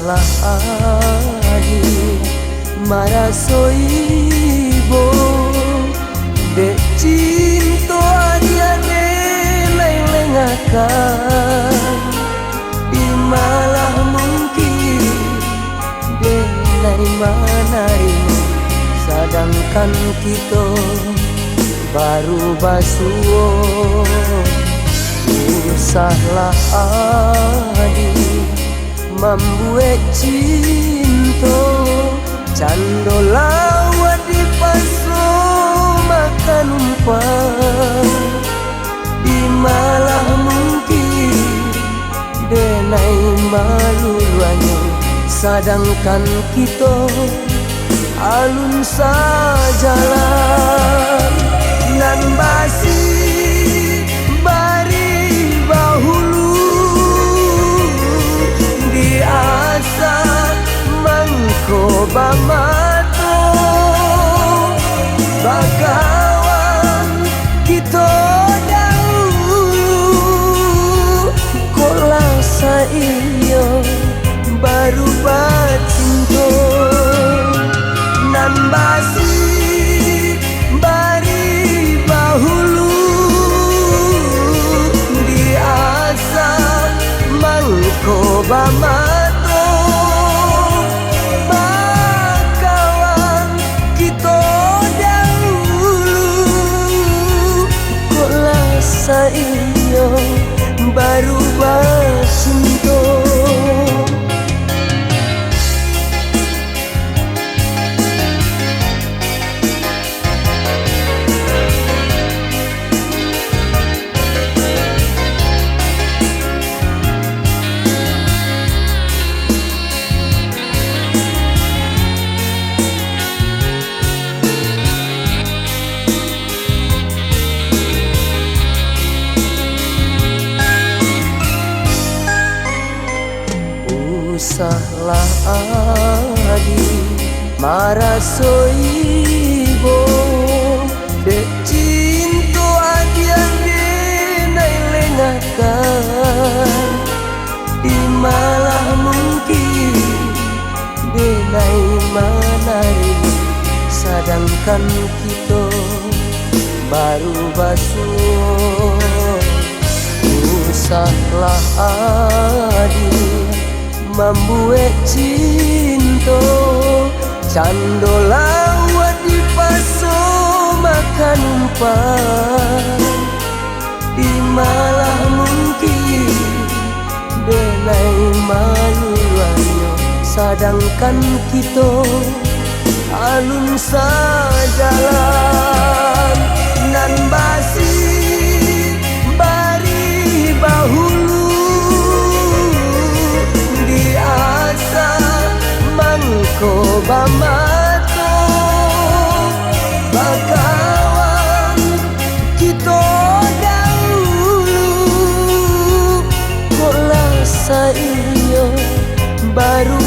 salah adi marasoibo dek cinta adiane lai lengakan imalah mungkin denai manarimo sedangkan kita baru basuo usahlah adi membuat cinta cando lawa di paso makan umpan imalah mungkin denai maluanyo sedangkan kita alun sajalan nan basi bari bahulu di asa mangko bamato bakawan kita dahulu kola saiyo baru bacinto nan basi bari bahulu di asa mangko bamato bakawan kita dahulu kola saiyo baru bacinto. Salah adi marasoibo dek cinta adiane nai lengakan imalah mungkin denai manari sedangkan kita baru basuh usahlah adi membuat cinta cando lawa di paso makan umpan imalah mungkin denai maluanyo sedangkan kita alun sajalan nan basi bari bahulu mangko bamato bakawan kita dahulu kola saiyo baru